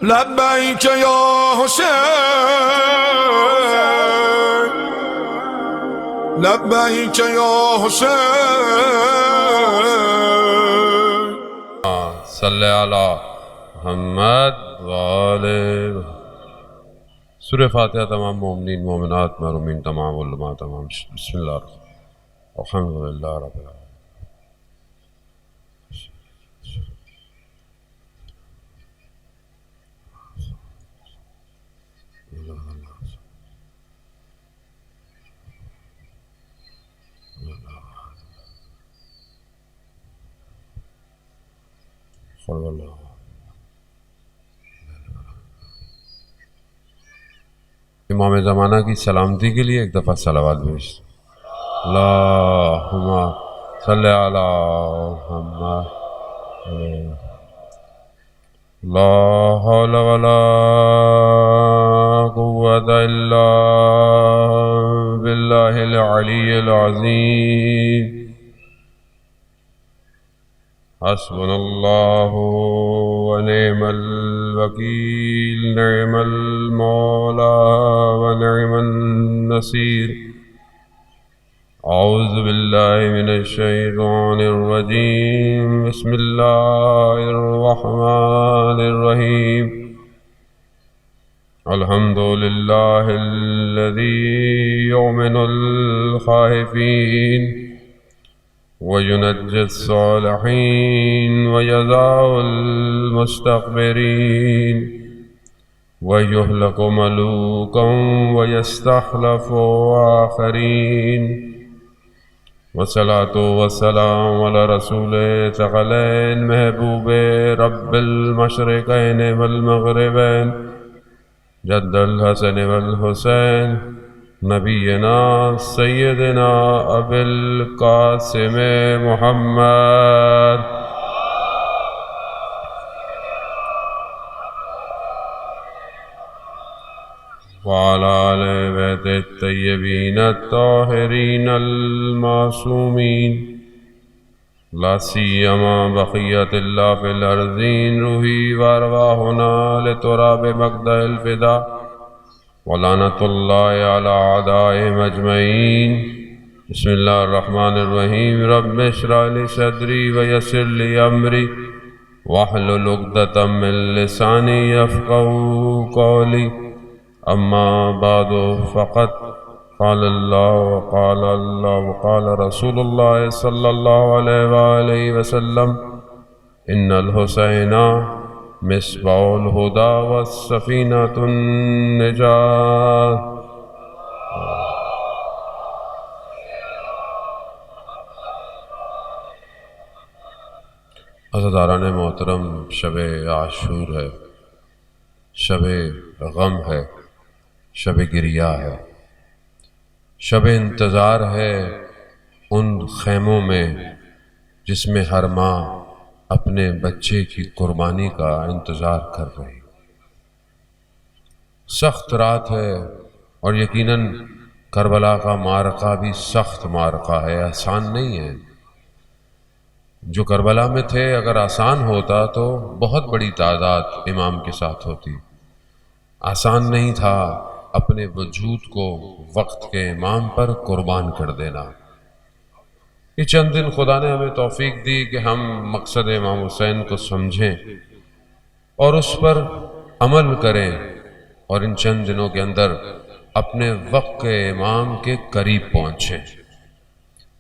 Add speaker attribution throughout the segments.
Speaker 1: لبیک یا حسین لبیک یا حسین
Speaker 2: صلی علی محمد وآلہ سورہ فاتحہ تمام مومنین مومنات محرومین تمام علماء تمام بسم اللہ الرحمن الرحیم الحمدللہ رب العالمین امام زمانہ کی سلامتی کے لیے ایک دفعہ صلوات بھیج اللہم صلی علی محمد لا حول ولا قوة الا باللہ العلی العظیم حسبنا اللہ ونعم الوکیل نعم المولا ونعم النصیر اعوذ باللہ من الشیطان الرجیم بسم اللہ الرحمن الرحیم الحمد للہ الذی یؤمن الخائفین وينجي الصالحين ويجزاء المستكبرين ويهلك ملوكا ويستخلف آخرين والصلاة والسلام على رسول ثقلين محبوب رب المشرقين والمغربين جد الحسن والحسين نبینا سیدنا ابی القاسم محمد وعلى آل بیت الطیبین الطاہرین المعصومین لا سیما بقیت اللہ فی الارضین روحی وارواحنا لتراب مقدع الفدا ولعنت اللہ علی اعدائهم اجمعین بسم اللہ الرحمن الرحیم رب اشرح لی صدری ویسر لی امری واحلل عقدۃ من لسانی یفقهوا قولی اما بعد فقد قال اللہ وقال رسول اللہ صلی اللہ علیہ وآلہ وسلم ان الحسین مصباح الہدی والسفینۃ النجاة عزاداران محترم شب عاشور ہے، شب غم ہے، شب گریہ ہے، شب انتظار ہے ان خیموں میں جس میں ہر ماں اپنے بچے کی قربانی کا انتظار کر رہی۔ سخت رات ہے اور یقیناً کربلا کا معرکہ بھی سخت معرکہ ہے، آسان نہیں ہے۔ جو کربلا میں تھے اگر آسان ہوتا تو بہت بڑی تعداد امام کے ساتھ ہوتی۔ آسان نہیں تھا اپنے وجود کو وقت کے امام پر قربان کر دینا۔ یہ چند دن خدا نے ہمیں توفیق دی کہ ہم مقصد امام حسین کو سمجھیں اور اس پر عمل کریں اور ان چند دنوں کے اندر اپنے وقت کے امام کے قریب پہنچیں۔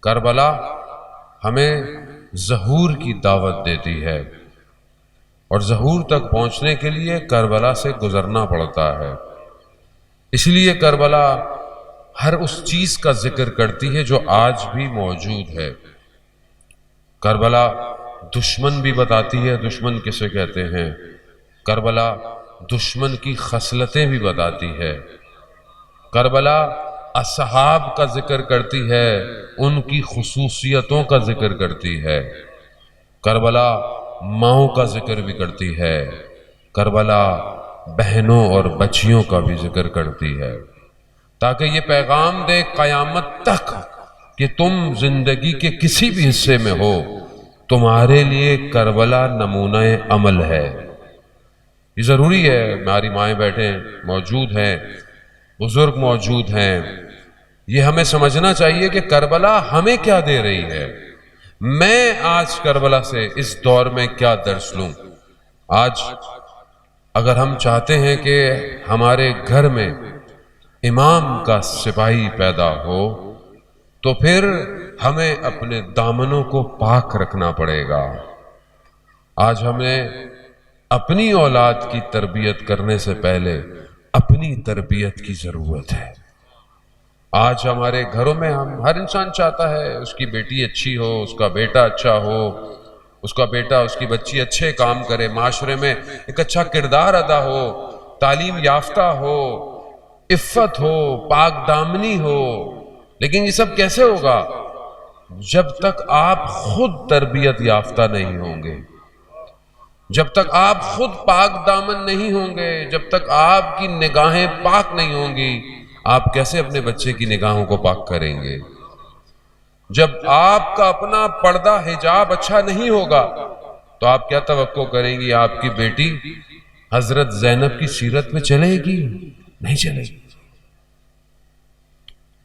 Speaker 2: کربلا ہمیں ظہور کی دعوت دیتی ہے اور ظہور تک پہنچنے کے لیے کربلا سے گزرنا پڑتا ہے۔ اس لیے کربلا ہر اس چیز کا ذکر کرتی ہے جو آج بھی موجود ہے۔ کربلا دشمن بھی بتاتی ہے دشمن کسے کہتے ہیں، کربلا دشمن کی خصلتیں بھی بتاتی ہے، کربلا اصحاب کا ذکر کرتی ہے، ان کی خصوصیتوں کا ذکر کرتی ہے، کربلا ماؤں کا ذکر بھی کرتی ہے، کربلا بہنوں اور بچیوں کا بھی ذکر کرتی ہے، تاکہ یہ پیغام دے قیامت تک کہ تم زندگی کے کسی بھی حصے میں ہو، تمہارے لیے کربلا نمونہ عمل ہے۔ یہ ضروری ہے، ہماری مائیں بیٹھیں موجود ہیں، بزرگ موجود ہیں، یہ ہمیں سمجھنا چاہیے کہ کربلا ہمیں کیا دے رہی ہے، میں آج کربلا سے اس دور میں کیا درس لوں۔ آج اگر ہم چاہتے ہیں کہ ہمارے گھر میں امام کا سپاہی پیدا ہو تو پھر ہمیں اپنے دامنوں کو پاک رکھنا پڑے گا۔ آج ہمیں اپنی اولاد کی تربیت کرنے سے پہلے اپنی تربیت کی ضرورت ہے۔ آج ہمارے گھروں میں ہر انسان چاہتا ہے اس کی بیٹی اچھی ہو، اس کا بیٹا اچھا ہو، اس کا بیٹا اس کی بچی اچھے کام کرے، معاشرے میں ایک اچھا کردار ادا ہو، تعلیم یافتہ ہو، عفت ہو، پاک دامنی ہو۔ لیکن یہ سب کیسے ہوگا؟ جب تک آپ خود تربیت یافتہ نہیں ہوں گے، جب تک آپ خود پاک دامن نہیں ہوں گے، جب تک آپ کی نگاہیں پاک نہیں ہوں گی، آپ کیسے اپنے بچے کی نگاہوں کو پاک کریں گے؟ جب آپ کا اپنا پردہ حجاب اچھا نہیں ہوگا تو آپ کیا توقع کریں گی آپ کی بیٹی حضرت زینب کی سیرت میں چلے گی؟ نہیں چلے گی۔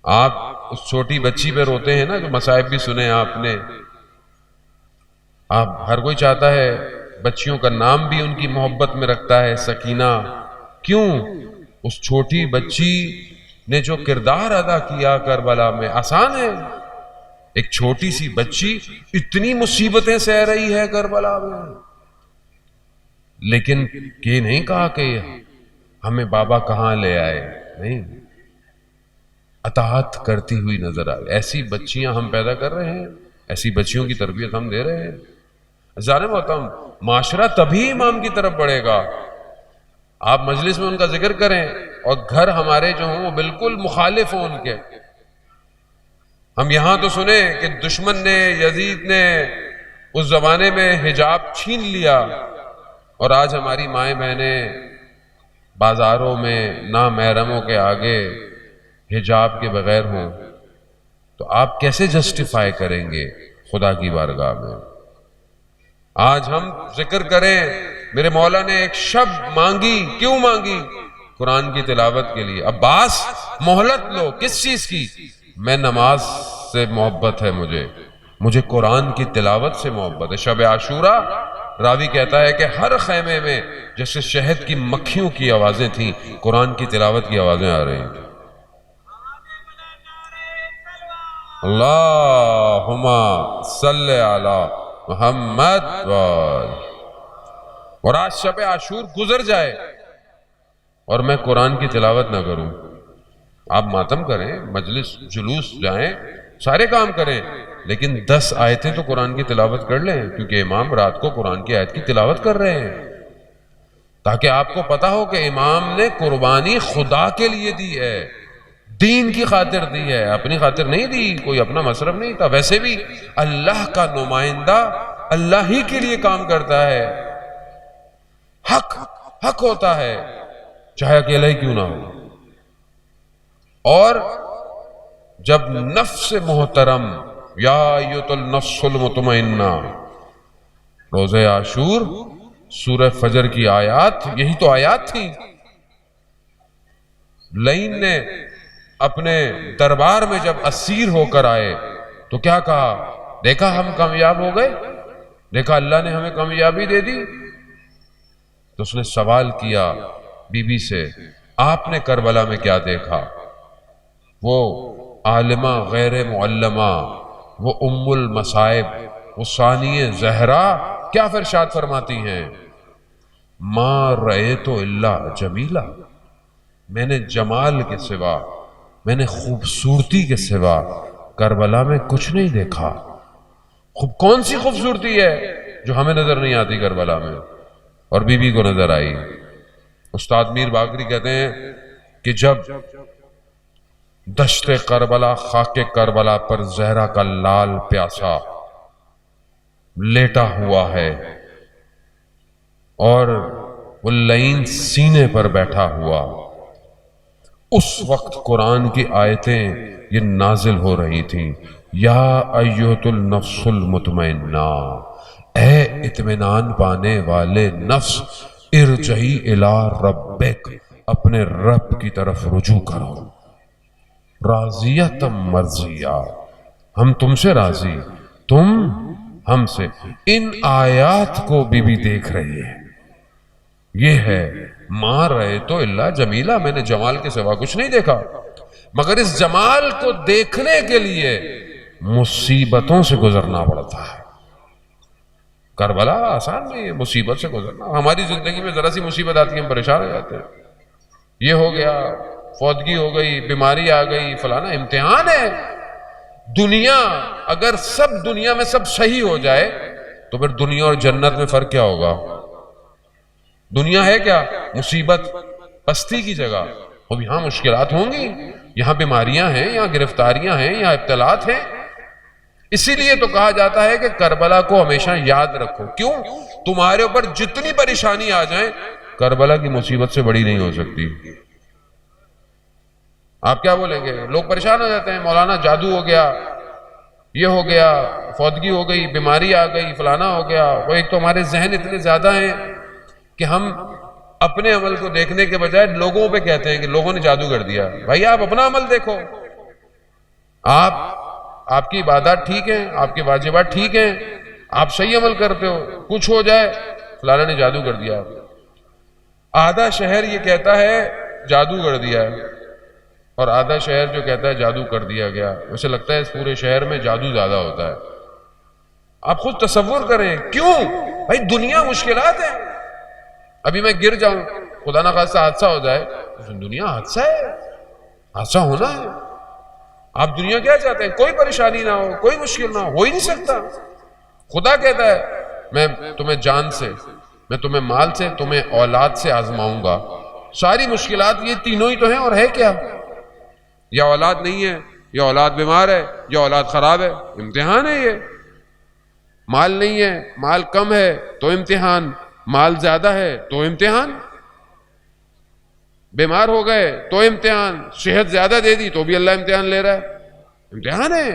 Speaker 2: آپ اس چھوٹی بچی پہ روتے ہیں نا، جو مصائب بھی سنے آپ نے، آپ ہر کوئی چاہتا ہے بچیوں کا نام بھی ان کی محبت میں رکھتا ہے سکینہ۔ کیوں؟ اس چھوٹی بچی نے جو کردار ادا کیا کربلا میں آسان ہے؟ ایک چھوٹی سی بچی اتنی مصیبتیں سہ رہی ہے کربلا میں، لیکن یہ نہیں کہا کہ ہمیں بابا کہاں لے آئے، نہیں، اطاعت کرتی ہوئی نظر آئے۔ ایسی بچیاں ہم پیدا کر رہے ہیں، ایسی بچیوں کی تربیت ہم دے رہے ہیں۔ ظاہر محترم، معاشرہ تبھی امام کی طرف بڑھے گا، آپ مجلس میں ان کا ذکر کریں اور گھر ہمارے جو ہوں وہ بالکل مخالف ہوں ان کے۔ ہم یہاں تو سنیں کہ دشمن نے، یزید نے اس زمانے میں حجاب چھین لیا، اور آج ہماری مائیں بہنیں بازاروں میں نامحرموں کے آگے حجاب کے بغیر ہوں، تو آپ کیسے جسٹیفائی کریں گے خدا کی بارگاہ میں؟ آج ہم ذکر کریں، میرے مولا نے ایک شب مانگی، کیوں مانگی؟ قرآن کی تلاوت کے لیے۔ عباس مہلت لو، کس چیز کی؟ میں نماز سے محبت ہے، مجھے قرآن کی تلاوت سے محبت ہے۔ شب عاشورہ راوی کہتا ہے کہ ہر خیمے میں جیسے شہد کی مکھیوں کی آوازیں تھیں، قرآن کی تلاوت کی آوازیں آ رہی ہیں۔ اللہم صلی علی محمد اور آج شب عاشور گزر جائے اور میں قرآن کی تلاوت نہ کروں۔ آپ ماتم کریں، مجلس جلوس جائیں، سارے کام کریں، لیکن 10 آیتیں تو قرآن کی تلاوت کر لیں، کیونکہ امام رات کو قرآن کی آیت کی تلاوت کر رہے ہیں، تاکہ آپ کو پتا ہو کہ امام نے قربانی خدا کے لیے دی ہے، دین کی خاطر دی ہے، اپنی خاطر نہیں دی، کوئی اپنا مصرف نہیں تھا۔ ویسے بھی اللہ کا نمائندہ اللہ ہی کے لیے کام کرتا ہے، حق ہوتا ہے، چاہے اکیلا ہی کیوں نہ ہو۔ اور جب نفس محترم، یا ایتھا النفس المطمئنہ، روزہ عاشور سورہ فجر کی آیات، یہی تو آیات تھی۔ لعین نے اپنے دربار میں جب اسیر ہو کر آئے تو کیا کہا؟ دیکھا ہم کامیاب ہو گئے، دیکھا اللہ نے ہمیں کامیابی دے دی۔ تو اس نے سوال کیا بی بی سے، آپ نے کربلا میں کیا دیکھا؟ وہ عالمہ غیر معلمہ، وہ ام المصائب، وہ ثانیہ زہرا کیا ارشاد فرماتی ہیں؟ ما رأیت الا جمیلہ، میں نے جمال کے سوا، میں نے خوبصورتی کے سوا کربلا میں کچھ نہیں دیکھا۔ کون سی خوبصورتی ہے جو ہمیں نظر نہیں آتی کربلا میں؟ اور بی بی کو نظر آئی۔ استاد میر باقری کہتے ہیں کہ جب دشت کربلا، خاک کربلا پر زہرا کا لال پیاسا لیٹا ہوا ہے اور وہ لعین سینے پر بیٹھا ہوا، اس وقت قرآن کی آیتیں یہ نازل ہو رہی تھیں، یا ایھا النفس المطمئنہ، اے اطمینان پانے والے نفس، ارجعی الی ربک، اپنے رب کی طرف رجوع کرو، راضیۃ مرضیہ، ہم تم سے راضی، تم ہم سے۔ ان آیات کو بھی دیکھ رہی ہے، یہ ہے ما رأیت الا جمیلہ، میں نے جمال کے سوا کچھ نہیں دیکھا، مگر اس جمال کو دیکھنے کے لیے مصیبتوں سے گزرنا پڑتا ہے۔ کربلا آسان نہیں ہے مصیبت سے گزرنا، ہماری زندگی میں ذرا سی مصیبت آتی ہے ہم پریشان ہو جاتے ہیں، یہ ہو گیا، فوتگی ہو گئی، بیماری آ گئی، فلانا، امتحان ہے۔ دنیا اگر سب دنیا میں سب صحیح ہو جائے تو پھر دنیا اور جنت میں فرق کیا ہوگا؟ دنیا ہے کیا؟ مصیبت، پستی کی جگہ، اب یہاں مشکلات ہوں گی، یہاں بیماریاں ہیں، یہاں گرفتاریاں ہیں، یہاں ابتلاات ہیں۔ اسی لیے تو کہا جاتا ہے کہ کربلا کو ہمیشہ یاد رکھو۔ کیوں؟ تمہارے اوپر جتنی پریشانی آ جائیں کربلا کی مصیبت سے بڑی نہیں ہو سکتی۔ آپ کیا بولیں گے؟ لوگ پریشان ہو جاتے ہیں، مولانا جادو ہو گیا، یہ ہو گیا، فوتگی ہو گئی، بیماری آ گئی، فلانا ہو گیا۔ وہ ایک تو ہمارے ذہن اتنے زیادہ ہیں کہ ہم اپنے عمل کو دیکھنے کے بجائے لوگوں پہ کہتے ہیں کہ لوگوں نے جادو کر دیا۔ بھائی آپ اپنا عمل دیکھو، آپ کی عبادات ٹھیک ہیں، آپ کے واجبات ٹھیک ہیں، آپ صحیح عمل کرتے ہو، کچھ ہو جائے فلانا نے جادو کر دیا۔ آدھا شہر یہ کہتا ہے جادو کر دیا ہے، اور آدھا شہر جو کہتا ہے جادو کر دیا گیا۔ اسے لگتا ہے اس پورے شہر میں جادو زیادہ ہوتا ہے۔ آپ خود تصور کریں، کیوں؟ بھائی دنیا مشکلات ہے، ابھی میں گر جاؤں، خدا نہ خواستہ حادثہ ہو جائے، دنیا حادثہ ہے، حادثہ ہونا ہے۔ آپ دنیا کیا چاہتے ہیں؟ کوئی پریشانی نہ ہو، کوئی مشکل نہ ہو ہی نہیں سکتا۔ خدا کہتا ہے میں تمہیں جان سے، میں تمہیں مال سے، تمہیں اولاد سے آزماؤں گا۔ ساری مشکلات یہ تینوں ہی تو ہیں، اور ہے کیا؟ یا اولاد نہیں ہے، یا اولاد بیمار ہے، یا اولاد خراب ہے، امتحان ہے یہ۔ مال نہیں ہے، مال کم ہے تو امتحان، مال زیادہ ہے تو امتحان، بیمار ہو گئے تو امتحان، صحت زیادہ دے دی تو بھی اللہ امتحان لے رہا ہے۔ امتحان ہے،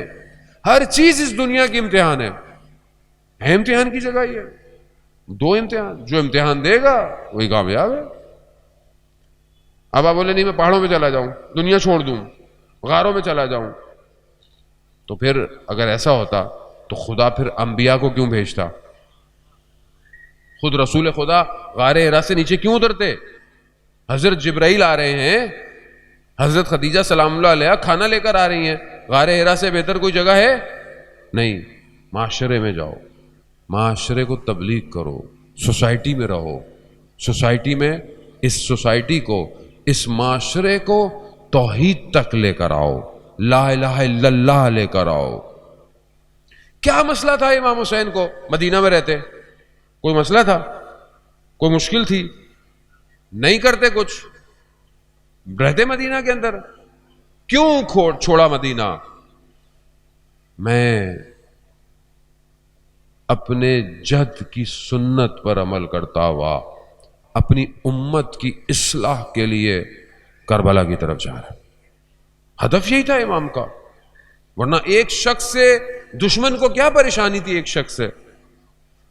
Speaker 2: ہر چیز اس دنیا کی امتحان ہے امتحان کی جگہ ہی ہے۔ دو امتحان، جو امتحان دے گا وہی کامیاب ہے۔ اب آپ بولے نہیں میں پہاڑوں پہ چلا جاؤں، دنیا چھوڑ دوں، غاروں میں چلا جاؤں، تو پھر اگر ایسا ہوتا تو خدا پھر انبیاء کو کیوں بھیجتا؟ خود رسول خدا غار حرا سے نیچے کیوں اترتے؟ حضرت جبرائیل آ رہے ہیں، حضرت خدیجہ سلام اللہ علیہ کھانا لے کر آ رہی ہیں، غار حرا سے بہتر کوئی جگہ ہے نہیں۔ معاشرے میں جاؤ، معاشرے کو تبلیغ کرو، سوسائٹی میں رہو، سوسائٹی میں اس سوسائٹی کو، اس معاشرے کو توحید تک لے کر آؤ، لا الہ الا اللہ لے کر آؤ۔ کیا مسئلہ تھا امام حسین کو؟ مدینہ میں رہتے، کوئی مسئلہ تھا؟ کوئی مشکل تھی؟ نہیں کرتے کچھ، رہتے مدینہ کے اندر۔ کیوں چھوڑا مدینہ؟ میں اپنے جد کی سنت پر عمل کرتا ہوا اپنی امت کی اصلاح کے لیے کربلا کی طرف جا رہا۔ ہدف یہی تھا امام کا، ورنہ ایک شخص سے دشمن کو کیا پریشانی تھی؟ ایک شخص سے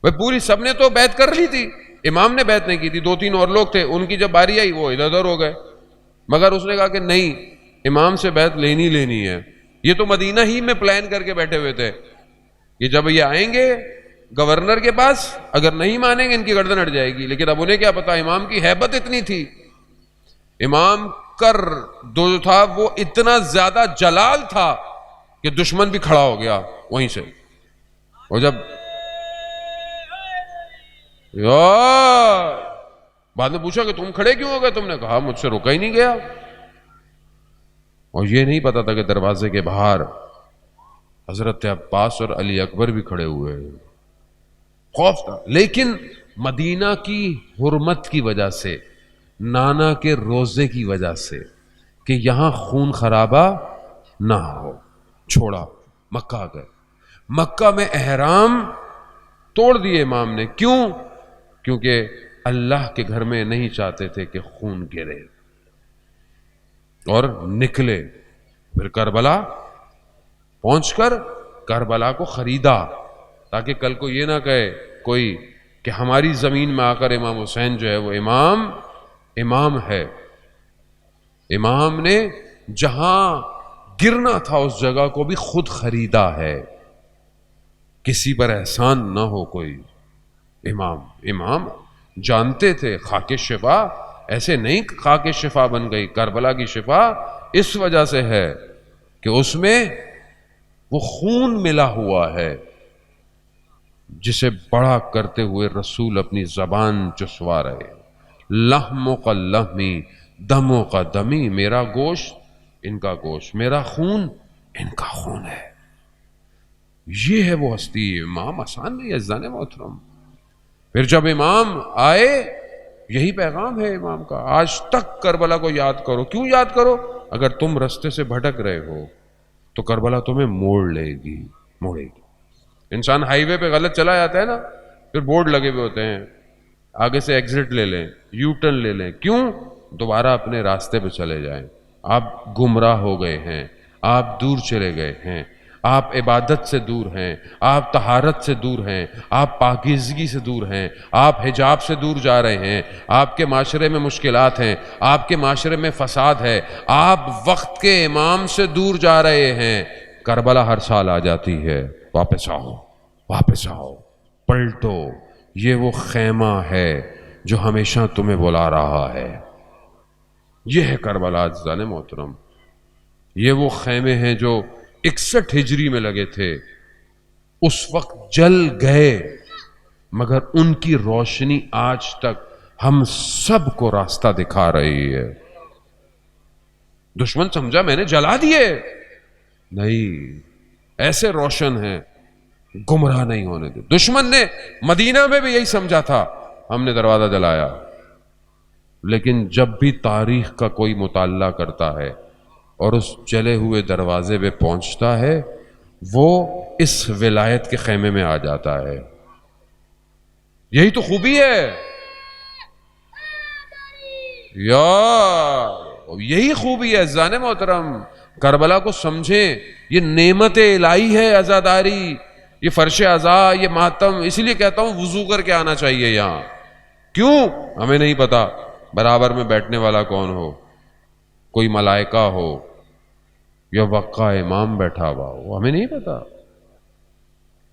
Speaker 2: وہ پوری، سب نے تو بیعت کر لی تھی، امام نے بیعت نہیں کی تھی، 2-3 اور لوگ تھے، ان کی جب باری آئی وہ ادھر ادھر ہو گئے، مگر اس نے کہا کہ نہیں، امام سے بیعت لینی ہے۔ یہ تو مدینہ ہی میں پلان کر کے بیٹھے ہوئے تھے کہ جب یہ آئیں گے گورنر کے پاس، اگر نہیں مانیں گے ان کی گردن ہٹ جائے گی، لیکن اب انہیں کیا پتا، امام کی ہیبت اتنی تھی، امام جو تھا وہ اتنا زیادہ جلال تھا کہ دشمن بھی کھڑا ہو گیا وہیں سے۔ اور جب بعد میں پوچھا کہ تم کھڑے کیوں ہو گئے؟ تم نے کہا مجھ سے روکا ہی نہیں گیا۔ اور یہ نہیں پتا تھا کہ دروازے کے باہر حضرت عباس اور علی اکبر بھی کھڑے ہوئے، خوف تھا۔ لیکن مدینہ کی حرمت کی وجہ سے، نانا کے روزے کی وجہ سے کہ یہاں خون خرابہ نہ ہو، چھوڑا، مکہ گئے۔ مکہ میں احرام توڑ دیے امام نے، کیوں؟ کیونکہ اللہ کے گھر میں نہیں چاہتے تھے کہ خون گرے، اور نکلے۔ پھر کربلا پہنچ کر کربلا کو خریدا، تاکہ کل کو یہ نہ کہے کوئی کہ ہماری زمین میں آ کر امام حسین جو ہے وہ امام ہے. امام نے جہاں گرنا تھا اس جگہ کو بھی خود خریدا ہے. کسی پر احسان نہ ہو کوئی. امام جانتے تھے خاک شفا ایسے نہیں خاک شفا بن گئی. کربلا کی شفا اس وجہ سے ہے کہ اس میں وہ خون ملا ہوا ہے جسے بڑا کرتے ہوئے رسول اپنی زبان چسوا رہے. لحم کا لحمی دموں کا دمی. میرا گوشت ان کا گوشت, میرا خون ان کا خون ہے. یہ ہے وہ ہستی. امام آسان نہیں عزیزان محترم. پھر جب امام آئے, یہی پیغام ہے امام کا. آج تک کربلا کو یاد کرو. کیوں یاد کرو؟ اگر تم رستے سے بھٹک رہے ہو تو کربلا تمہیں موڑے گی. انسان ہائی وے پہ غلط چلا جاتا ہے نا, پھر بورڈ لگے ہوئے ہوتے ہیں آگے سے ایگزٹ لے لیں, یو ٹرن لے لیں. کیوں؟ دوبارہ اپنے راستے پہ چلے جائیں. آپ گمراہ ہو گئے ہیں, آپ دور چلے گئے ہیں, آپ عبادت سے دور ہیں, آپ طہارت سے دور ہیں, آپ پاکیزگی سے دور ہیں, آپ حجاب سے دور جا رہے ہیں, آپ کے معاشرے میں مشکلات ہیں, آپ کے معاشرے میں فساد ہے, آپ وقت کے امام سے دور جا رہے ہیں. کربلا ہر سال آ جاتی ہے. واپس آؤ, پلٹو. یہ وہ خیمہ ہے جو ہمیشہ تمہیں بلا رہا ہے. یہ ہے کربلا عزیزان محترم. یہ وہ خیمے ہیں جو 61 ہجری میں لگے تھے. اس وقت جل گئے, مگر ان کی روشنی آج تک ہم سب کو راستہ دکھا رہی ہے. دشمن سمجھا میں نے جلا دیے, نہیں, ایسے روشن ہیں, گمراہ نہیں ہونے دے. دشمن نے مدینہ میں بھی یہی سمجھا تھا, ہم نے دروازہ جلایا. لیکن جب بھی تاریخ کا کوئی مطالعہ کرتا ہے اور اس جلے ہوئے دروازے پہ پہنچتا ہے, وہ اس ولایت کے خیمے میں آ جاتا ہے. یہی تو خوبی ہے یار, یہی خوبی ہے عزیزان محترم. کربلا کو سمجھیں, یہ نعمت الہی ہے عزاداری, یہ فرش عزا, یہ ماتم. اسی لیے کہتا ہوں وضو کر کے آنا چاہیے یہاں. کیوں؟ ہمیں نہیں پتا برابر میں بیٹھنے والا کون ہو, کوئی ملائکہ ہو یا وقع امام بیٹھا ہوا ہو, ہمیں نہیں پتا.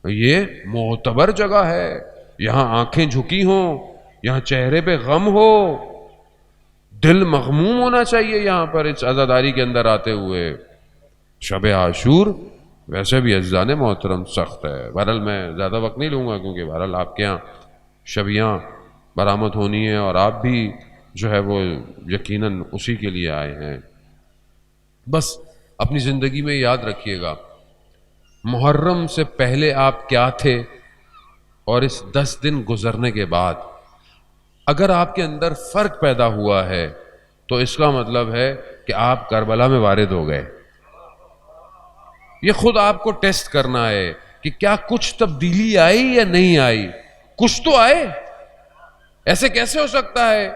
Speaker 2: یہ معتبر جگہ ہے, یہاں آنکھیں جھکی ہوں, یہاں چہرے پہ غم ہو, دل مغموم ہونا چاہیے یہاں پر اس عزاداری کے اندر آتے ہوئے. شب عاشور ویسے بھی عزیزان محترم سخت ہے. بہرحال میں زیادہ وقت نہیں لوں گا کیونکہ بہرحال آپ کے یہاں شبیاں برآمد ہونی ہے اور آپ بھی جو ہے وہ یقیناً اسی کے لیے آئے ہیں. بس اپنی زندگی میں یاد رکھیے گا, محرم سے پہلے آپ کیا تھے اور اس 10 دن گزرنے کے بعد اگر آپ کے اندر فرق پیدا ہوا ہے تو اس کا مطلب ہے کہ آپ کربلا میں وارد ہو گئے. یہ خود آپ کو ٹیسٹ کرنا ہے کہ کیا کچھ تبدیلی آئی یا نہیں آئی. کچھ تو آئے. ایسے کیسے ہو سکتا ہے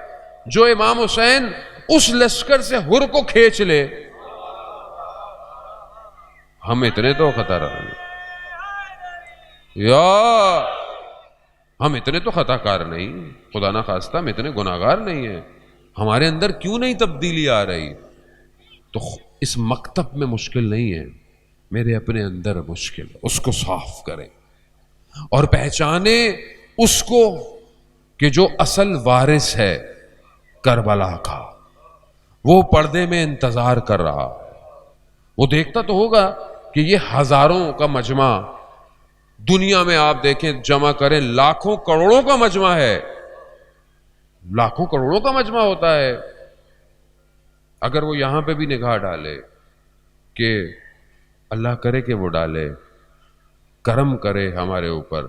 Speaker 2: جو امام حسین اس لشکر سے ہر کو کھینچ لے. ہم اتنے تو خطا ہم اتنے تو خطا کار نہیں, خدا نہ خواستہ ہم اتنے گناہگار نہیں ہیں. ہمارے اندر کیوں نہیں تبدیلی آ رہی؟ تو اس مکتب میں مشکل نہیں ہے, میرے اپنے اندر مشکل. اس کو صاف کریں اور پہچانے اس کو کہ جو اصل وارث ہے کربلا کا. وہ پردے میں انتظار کر رہا, وہ دیکھتا تو ہوگا کہ یہ ہزاروں کا مجمع دنیا میں آپ دیکھیں جمع کریں لاکھوں کروڑوں کا مجمع ہے, لاکھوں کروڑوں کا مجمع ہوتا ہے. اگر وہ یہاں پہ بھی نگاہ ڈالے کہ اللہ کرے کہ وہ ڈالے, کرم کرے ہمارے اوپر,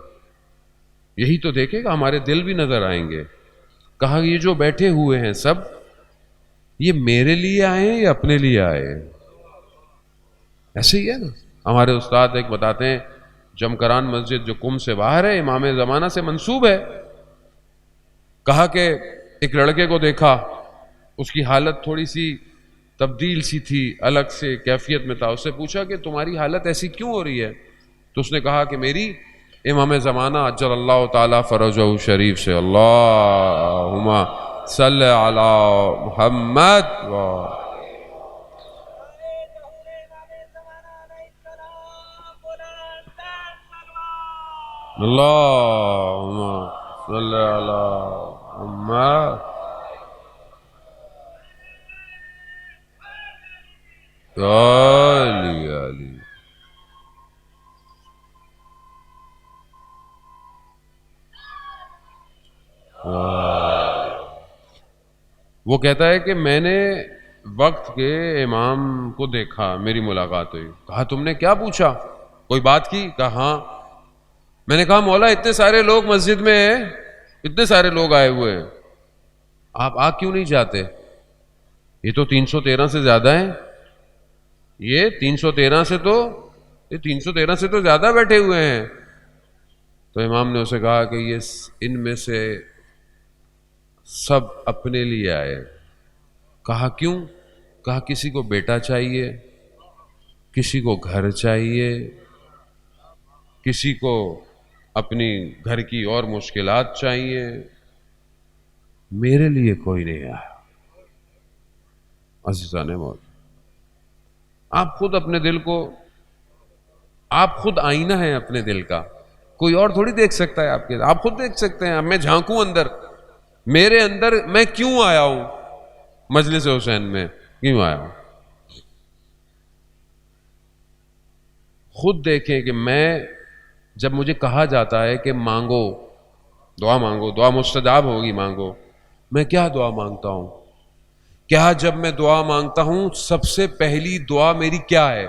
Speaker 2: یہی تو دیکھے گا, ہمارے دل بھی نظر آئیں گے. کہا یہ جو بیٹھے ہوئے ہیں سب یہ میرے لیے آئے ہیں یا اپنے لیے آئے ہیں؟ ایسے ہی ہے نا. ہمارے استاد ایک بتاتے ہیں جمکران مسجد جو کم سے باہر ہے, امام زمانہ سے منسوب ہے. کہا کہ ایک لڑکے کو دیکھا, اس کی حالت تھوڑی سی تبدیل سی تھی, الگ سے کیفیت میں تھا. اس سے پوچھا کہ تمہاری حالت ایسی کیوں ہو رہی ہے؟ تو اس نے کہا کہ میری امام زمانہ عجل اللہ تعالیٰ فرجہ شریف سے اللہم صلی علی محمد اللہم صلی علی محمد علی وہ کہتا ہے کہ میں نے وقت کے امام کو دیکھا، میری ملاقات ہوئی، کہا تم نے کیا پوچھا، کوئی بات کی؟ کہا ہاں۔ میں نے کہا مولا اتنے سارے لوگ مسجد میں ہیں، اتنے سارے لوگ آئے ہوئے ہیں، آپ آ کیوں نہیں جاتے؟ یہ تو 313 سے زیادہ ہیں، یہ 313 سے تو زیادہ بیٹھے ہوئے ہیں۔ تو امام نے اسے کہا کہ یہ ان میں سے سب اپنے لیے آئے۔ کہا کیوں؟ کہا کسی کو بیٹا چاہیے، کسی کو گھر چاہیے، کسی کو اپنی گھر کی اور مشکلات چاہیے، میرے لیے کوئی نہیں آیا۔ عزیزان موت، آپ خود اپنے دل کو، آپ خود آئینہ ہیں اپنے دل کا، کوئی اور تھوڑی دیکھ سکتا ہے آپ کے، آپ خود دیکھ سکتے ہیں۔ اب میں جھانکوں اندر، میرے اندر میں کیوں آیا ہوں مجلس حسین میں، کیوں آیا ہوں؟ خود دیکھیں کہ میں جب مجھے کہا جاتا ہے کہ مانگو، دعا مانگو، دعا مستجاب ہوگی، مانگو، میں کیا دعا مانگتا ہوں؟ کیا جب میں دعا مانگتا ہوں سب سے پہلی دعا میری کیا ہے؟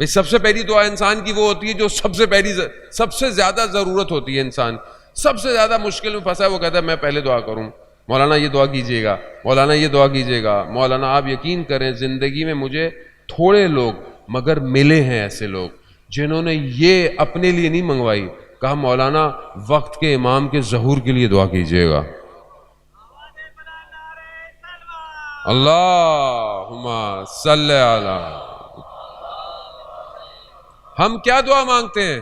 Speaker 2: سب سے پہلی دعا انسان کی وہ ہوتی ہے جو سب سے زیادہ ضرورت ہوتی ہے، انسان سب سے زیادہ مشکل میں پھنسا ہے، وہ کہتا ہے میں پہلے دعا کروں، مولانا یہ دعا کیجئے گا، مولانا یہ دعا کیجئے گا، مولانا آپ یقین کریں زندگی میں مجھے تھوڑے لوگ مگر ملے ہیں ایسے لوگ جنہوں نے یہ اپنے لیے نہیں منگوائی، کہا مولانا وقت کے امام کے ظہور کے لیے دعا کیجئے گا۔ اللہم صلی علی۔ ہم کیا دعا مانگتے ہیں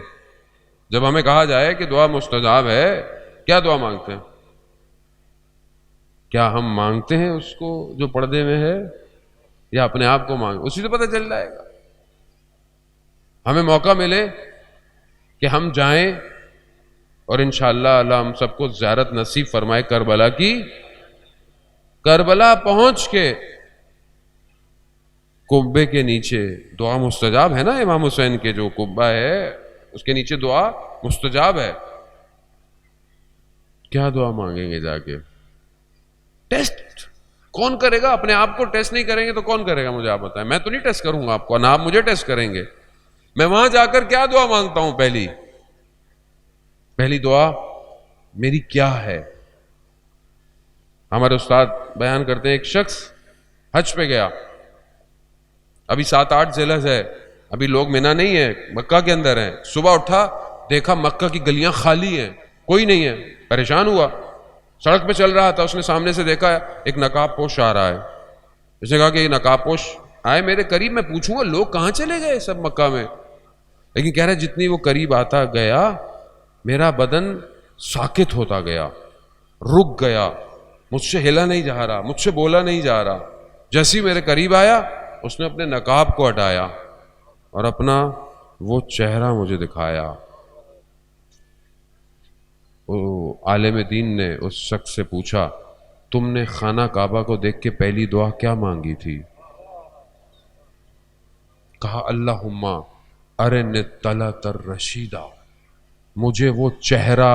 Speaker 2: جب ہمیں کہا جائے کہ دعا مستجاب ہے؟ کیا دعا مانگتے ہیں؟ کیا ہم مانگتے ہیں اس کو جو پردے میں ہے، یا اپنے آپ کو مانگ؟ اسی سے پتہ چل جائے گا۔ ہمیں موقع ملے کہ ہم جائیں اور انشاءاللہ اللہ ہم سب کو زیارت نصیب فرمائے کربلا کی، کربلا پہنچ کے قبے کے نیچے دعا مستجاب ہے نا، امام حسین کے جو قبہ ہے اس کے نیچے دعا مستجاب ہے۔ کیا دعا مانگیں گے جا کے؟ ٹیسٹ کون کرے گا؟ اپنے آپ کو ٹیسٹ نہیں کریں گے تو کون کرے گا؟ مجھے آپ بتائیں۔ میں تو نہیں ٹیسٹ کروں گا آپ کو، نہ آپ مجھے ٹیسٹ کریں گے۔ میں وہاں جا کر کیا دعا مانگتا ہوں؟ پہلی دعا میری کیا ہے؟ ہمارے استاد بیان کرتے ہیں ایک شخص حج پہ گیا، ابھی 7-8 ذی الحج ہے، ابھی لوگ مینا نہیں ہے، مکہ کے اندر ہیں۔ صبح اٹھا دیکھا مکہ کی گلیاں خالی ہیں، کوئی نہیں ہے، پریشان ہوا، سڑک پہ چل رہا تھا، اس نے سامنے سے دیکھا ایک نقاب پوش آ رہا ہے۔ اس نے کہا کہ یہ نقاب پوش آئے میرے قریب، میں پوچھوں گا لوگ کہاں چلے گئے سب مکہ میں، لیکن کہہ رہا ہے جتنی وہ قریب آتا گیا میرا بدن ساکت ہوتا گیا، رک گیا، مجھ سے ہلا نہیں جا رہا، مجھ سے بولا نہیں جا رہا۔ جیسے ہی میرے قریب آیا اس نے اپنے نقاب کو ہٹایا اور اپنا وہ چہرہ مجھے دکھایا۔ وہ عالم دین نے اس شخص سے پوچھا تم نے خانہ کعبہ کو دیکھ کے پہلی دعا کیا مانگی تھی؟ کہا اللہم ارنی الطلعۃ الرشیدہ، مجھے وہ چہرہ،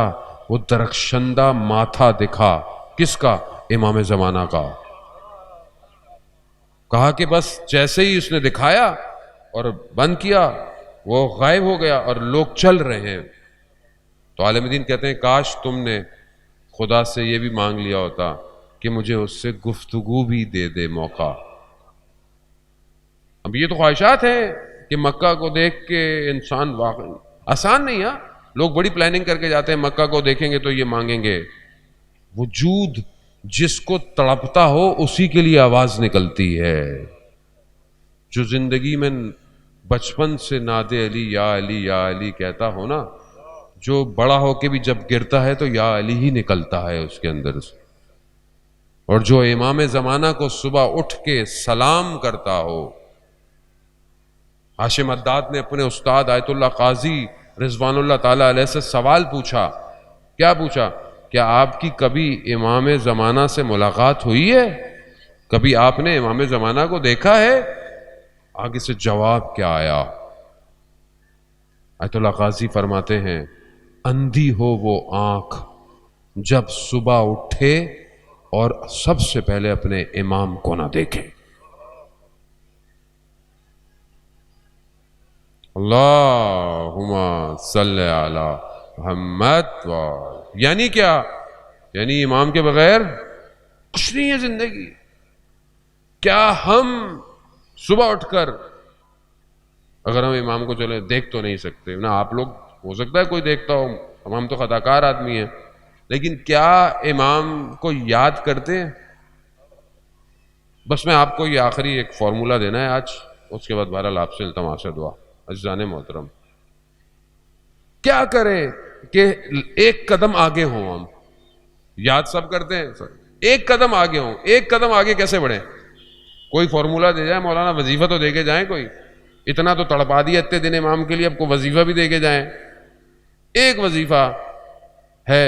Speaker 2: وہ درخشندہ ماتھا دکھا۔ کس کا؟ امام زمانہ کا۔ کہا کہ بس جیسے ہی اس نے دکھایا اور بند کیا وہ غائب ہو گیا اور لوگ چل رہے ہیں۔ تو عالم دین کہتے ہیں کاش تم نے خدا سے یہ بھی مانگ لیا ہوتا کہ مجھے اس سے گفتگو بھی دے دے موقع۔ اب یہ تو خواہشات ہیں کہ مکہ کو دیکھ کے انسان واقعی آسان نہیں ہے، لوگ بڑی پلاننگ کر کے جاتے ہیں مکہ کو دیکھیں گے تو یہ مانگیں گے۔ وجود جس کو تڑپتا ہو اسی کے لیے آواز نکلتی ہے۔ جو زندگی میں بچپن سے ناد علی یا علی یا علی کہتا ہو نا، جو بڑا ہو کے بھی جب گرتا ہے تو یا علی ہی نکلتا ہے اس کے اندر سے، اور جو امام زمانہ کو صبح اٹھ کے سلام کرتا ہو۔ ہاشم عداد نے اپنے استاد آیت اللہ قاضی رضوان اللہ تعالی علیہ سے سوال پوچھا، کیا پوچھا؟ کیا آپ کی کبھی امام زمانہ سے ملاقات ہوئی ہے؟ کبھی آپ نے امام زمانہ کو دیکھا ہے؟ آگے سے جواب کیا آیا؟ آیت اللہ قاضی فرماتے ہیں، اندھی ہو وہ آنکھ جب صبح اٹھے اور سب سے پہلے اپنے امام کو نہ دیکھے۔ اللہم صلی علی محمد یعنی کیا؟ یعنی امام کے بغیر کچھ نہیں ہے زندگی۔ کیا ہم صبح اٹھ کر اگر ہم امام کو چلے دیکھ تو نہیں سکتے نا، آپ لوگ ہو سکتا ہے کوئی دیکھتا ہو، ہم تو خطا کار آدمی ہیں، لیکن کیا امام کو یاد کرتے ہیں؟ بس میں آپ کو یہ آخری ایک فارمولہ دینا ہے آج، اس کے بعد بہرحال آپ سے التماس دعا۔ عزیزان محترم، کیا کریں کہ ایک قدم آگے ہوں؟ ہم یاد سب کرتے ہیں، ایک قدم آگے ہوں۔ ایک قدم آگے کیسے بڑھیں؟ کوئی فارمولہ دے جائے مولانا، وظیفہ تو دے کے جائیں، کوئی اتنا تو تڑپا دیا اتنے دن امام کے لیے، اب کو وظیفہ بھی دے کے جائیں۔ ایک وظیفہ ہے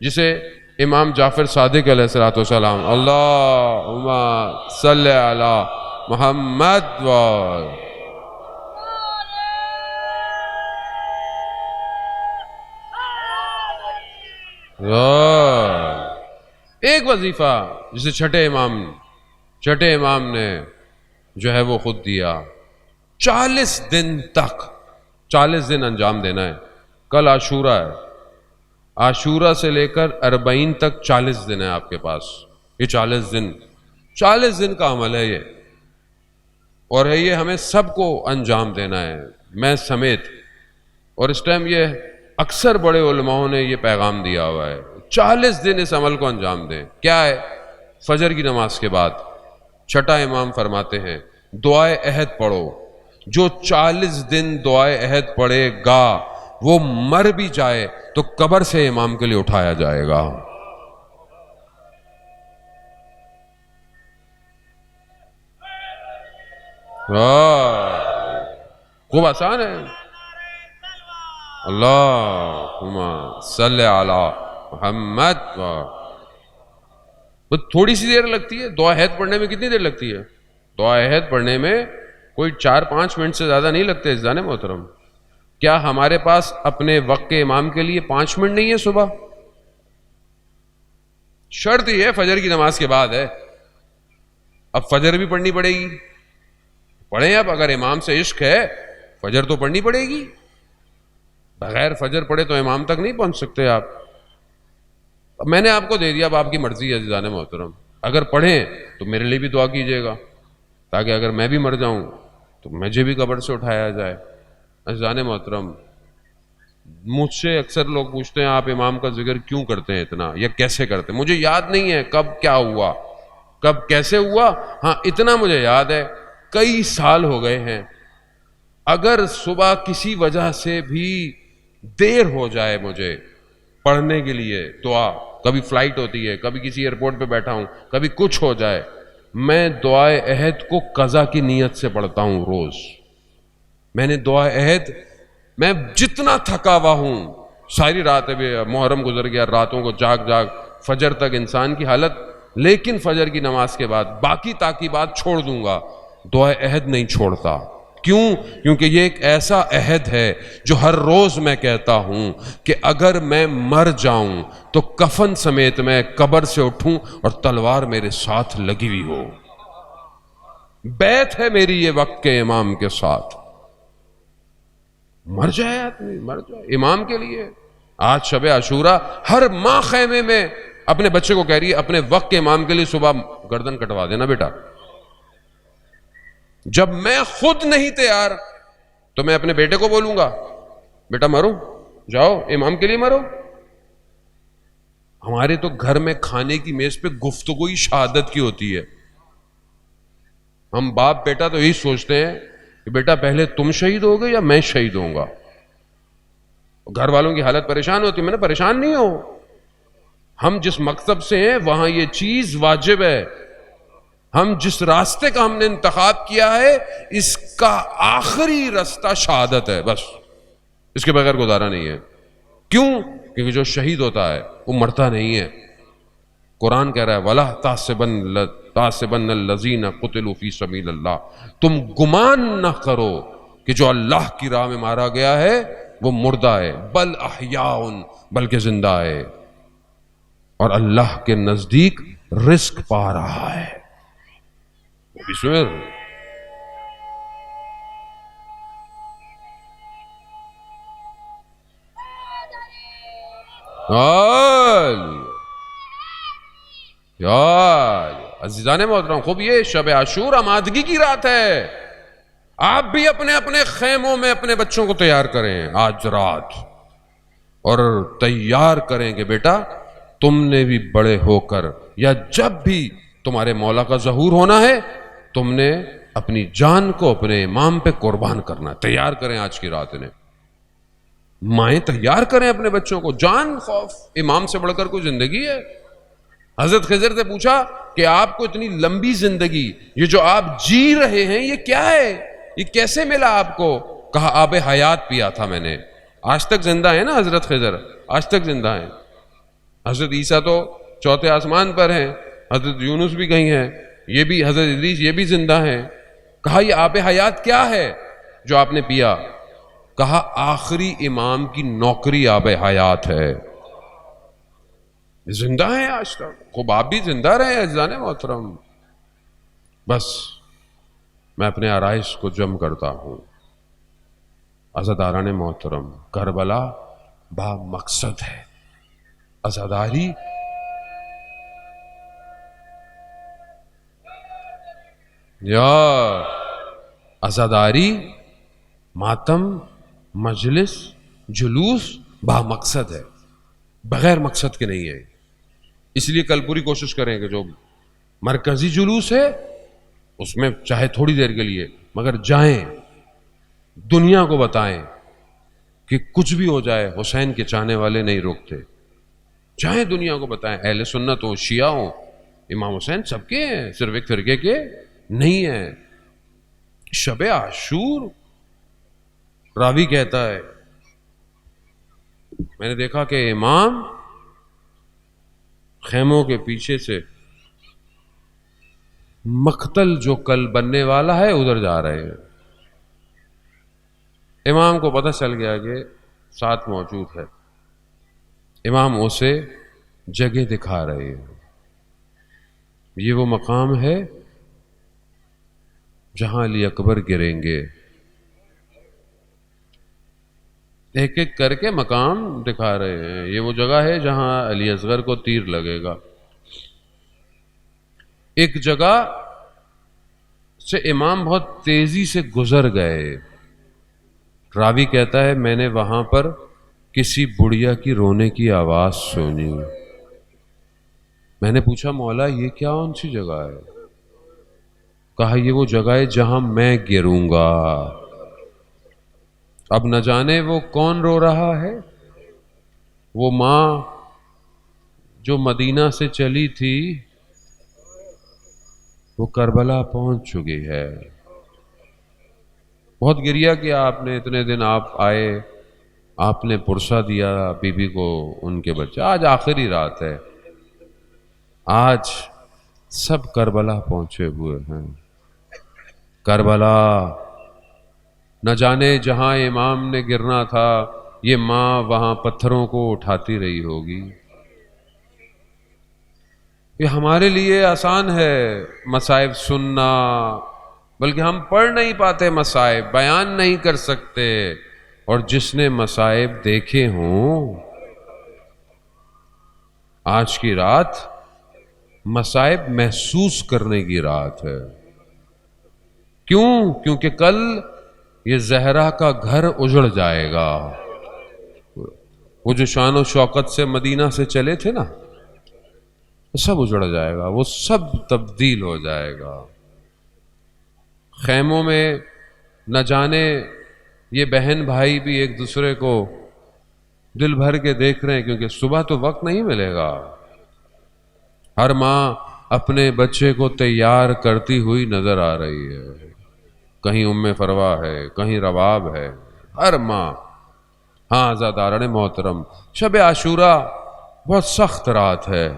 Speaker 2: جسے امام جعفر صادق علیہ الصلوۃ والسلام، اللہم صلی علی محمد ایک وظیفہ جسے چھٹے امام نے جو ہے وہ خود دیا۔ 40 دن تک، 40 دن انجام دینا ہے۔ کل عاشورہ ہے، عاشورہ سے لے کر 40 تک 40 دن ہے آپ کے پاس۔ یہ 40 دن کا عمل ہے یہ، اور ہے یہ ہمیں سب کو انجام دینا ہے، میں سمیت۔ اور اس ٹائم یہ اکثر بڑے علماؤں نے یہ پیغام دیا ہوا ہے، 40 دن اس عمل کو انجام دیں۔ کیا ہے؟ فجر کی نماز کے بعد چھٹا امام فرماتے ہیں دعائے عہد پڑھو۔ جو 40 دن دعائے عہد پڑھے گا وہ مر بھی جائے تو قبر سے امام کے لیے اٹھایا جائے گا۔ خوب آسان ہے۔ اللہم صلی علی محمد۔ تھوڑی سی دیر لگتی ہے دعا عہد پڑھنے میں۔ کتنی دیر لگتی ہے دعا عہد پڑھنے میں؟ کوئی 4-5 منٹ سے زیادہ نہیں لگتے عزیزان محترم۔ کیا ہمارے پاس اپنے وقت کے امام کے لیے 5 منٹ نہیں ہے صبح؟ شرط ہی ہے فجر کی نماز کے بعد ہے۔ اب فجر بھی پڑھنی پڑے گی، پڑھیں۔ اب اگر امام سے عشق ہے فجر تو پڑھنی پڑے گی، بغیر فجر پڑھے تو امام تک نہیں پہنچ سکتے آپ۔ اب میں نے آپ کو دے دیا، اب آپ کی مرضی ہے عزیزان محترم۔ اگر پڑھیں تو میرے لیے بھی دعا کیجیے گا، تاکہ اگر میں بھی مر جاؤں تو مجھے بھی قبر سے اٹھایا جائے۔ عزیزان محترم، مجھ سے اکثر لوگ پوچھتے ہیں آپ امام کا ذکر کیوں کرتے ہیں اتنا، یا کیسے کرتے ہیں؟ مجھے یاد نہیں ہے کب کیا ہوا، کب کیسے ہوا۔ ہاں اتنا مجھے یاد ہے، کئی سال ہو گئے ہیں، اگر صبح کسی وجہ سے بھی دیر ہو جائے مجھے پڑھنے کے لیے دعا، کبھی فلائٹ ہوتی ہے، کبھی کسی ایئرپورٹ پہ بیٹھا ہوں، کبھی کچھ ہو جائے، میں دعائے عہد کو قضا کی نیت سے پڑھتا ہوں روز۔ میں نے دعائے عہد، میں جتنا تھکا ہوا ہوں، ساری رات ابھی محرم گزر گیا، راتوں کو جاگ فجر تک انسان کی حالت، لیکن فجر کی نماز کے بعد باقی تعقیبات چھوڑ دوں گا، دعائے عہد نہیں چھوڑتا۔ کیوں؟ کیونکہ یہ ایک ایسا عہد ہے جو ہر روز میں کہتا ہوں کہ اگر میں مر جاؤں تو کفن سمیت میں قبر سے اٹھوں اور تلوار میرے ساتھ لگی ہوئی ہو۔ بیعت ہے میری یہ وقت کے امام کے ساتھ۔ مر جائے آدمی، مر جائے امام کے لیے۔ آج شب عاشورہ، ہر ماں خیمے میں اپنے بچے کو کہہ رہی ہے اپنے وقت کے امام کے لیے صبح گردن کٹوا دینا بیٹا۔ جب میں خود نہیں تیار تو میں اپنے بیٹے کو بولوں گا بیٹا مرو، جاؤ امام کے لیے مرو۔ ہمارے تو گھر میں کھانے کی میز پہ گفتگو ہی شہادت کی ہوتی ہے۔ ہم باپ بیٹا تو یہی سوچتے ہیں کہ بیٹا پہلے تم شہید ہوگے یا میں شہید ہوں گا۔ گھر والوں کی حالت پریشان ہوتی، میں نے پریشان نہیں ہو، ہم جس مکتب سے ہیں وہاں یہ چیز واجب ہے، ہم جس راستے کا ہم نے انتخاب کیا ہے اس کا آخری راستہ شہادت ہے، بس اس کے بغیر گزارا نہیں ہے۔ کیوں؟ کیونکہ جو شہید ہوتا ہے وہ مرتا نہیں ہے۔ قرآن کہہ رہا ہے وَلَا تَحْسَبَنَّ الَّذِينَ قُتِلُوا فِي سَبِيلِ اللَّهِ، تم گمان نہ کرو کہ جو اللہ کی راہ میں مارا گیا ہے وہ مردہ ہے، بل احیاء، بلکہ زندہ ہے، اور اللہ کے نزدیک رزق پا رہا ہے۔ عزیزان محترم، خوب یہ شب عاشور آمادگی کی رات ہے، آپ بھی اپنے اپنے خیموں میں اپنے بچوں کو تیار کریں آج رات، اور تیار کریں کہ بیٹا تم نے بھی بڑے ہو کر یا جب بھی تمہارے مولا کا ظہور ہونا ہے تم نے اپنی جان کو اپنے امام پہ قربان کرنا ہے۔ تیار کریں آج کی رات انہیں، مائیں تیار کریں اپنے بچوں کو، جان خوف امام سے بڑھ کر کوئی زندگی ہے؟ حضرت خضر سے پوچھا کہ آپ کو اتنی لمبی زندگی، یہ جو آپ جی رہے ہیں یہ کیا ہے، یہ کیسے ملا آپ کو؟ کہا آب حیات پیا تھا میں نے۔ آج تک زندہ ہیں نا حضرت خضر، آج تک زندہ ہیں۔ حضرت عیسیٰ تو چوتھے آسمان پر ہیں، حضرت یونس بھی گئی ہیں، یہ بھی حضرت ادریس یہ بھی زندہ ہیں۔ کہا یہ آب حیات کیا ہے جو آپ نے پیا؟ کہا آخری امام کی نوکری آب حیات ہے۔ زندہ ہیں آج تک، خوب آپ بھی زندہ رہے عزیزان محترم۔ بس میں اپنے آرائش کو جم کرتا ہوں۔ عزاداران محترم، کربلا با مقصد ہے، عزاداری عزاداری ماتم مجلس جلوس با مقصد ہے، بغیر مقصد کے نہیں ہے۔ اس لیے کل پوری کوشش کریں کہ جو مرکزی جلوس ہے اس میں چاہے تھوڑی دیر کے لیے مگر جائیں، دنیا کو بتائیں کہ کچھ بھی ہو جائے حسین کے چاہنے والے نہیں روکتے، جائیں دنیا کو بتائیں، اہل سنت ہو شیعہ ہو، امام حسین سب کے ہیں، صرف ایک فرقے کے نہیں ہیں۔ شب عاشور راوی کہتا ہے میں نے دیکھا کہ امام خیموں کے پیچھے سے مقتل جو کل بننے والا ہے ادھر جا رہے ہیں۔ امام کو پتہ چل گیا کہ ساتھ موجود ہے، امام اسے جگہ دکھا رہے ہیں۔ یہ وہ مقام ہے جہاں علی اکبر گریں گے، ایک ایک کر کے مقام دکھا رہے ہیں۔ یہ وہ جگہ ہے جہاں علی اصغر کو تیر لگے گا۔ ایک جگہ سے امام بہت تیزی سے گزر گئے، راوی کہتا ہے میں نے وہاں پر کسی بڑھیا کی رونے کی آواز سنی۔ میں نے پوچھا مولا یہ کیا کون سی جگہ ہے؟ کہا یہ وہ جگہ ہے جہاں میں گروں گا۔ اب نہ جانے وہ کون رو رہا ہے، وہ ماں جو مدینہ سے چلی تھی وہ کربلا پہنچ چکی ہے۔ بہت گریہ کیا آپ نے، اتنے دن آپ آئے، آپ نے پرسہ دیا بی بی کو، ان کے بچے، آج آخری رات ہے، آج سب کربلا پہنچے ہوئے ہیں۔ کربلا نہ جانے جہاں امام نے گرنا تھا یہ ماں وہاں پتھروں کو اٹھاتی رہی ہوگی۔ یہ ہمارے لیے آسان ہے مصائب سننا، بلکہ ہم پڑھ نہیں پاتے مصائب، بیان نہیں کر سکتے، اور جس نے مصائب دیکھے ہوں، آج کی رات مصائب محسوس کرنے کی رات ہے۔ کیوں؟ کیونکہ کل یہ زہرا کا گھر اجڑ جائے گا۔ وہ جو شان و شوکت سے مدینہ سے چلے تھے نا، وہ سب اجڑ جائے گا، وہ سب تبدیل ہو جائے گا۔ خیموں میں نہ جانے یہ بہن بھائی بھی ایک دوسرے کو دل بھر کے دیکھ رہے ہیں کیونکہ صبح تو وقت نہیں ملے گا. ہر ماں اپنے بچے کو تیار کرتی ہوئی نظر آ رہی ہے. کہیں ام فروا ہے، کہیں رباب ہے، ہر ماں. ہاں عزاداران محترم، شب عاشورہ بہت سخت رات ہے.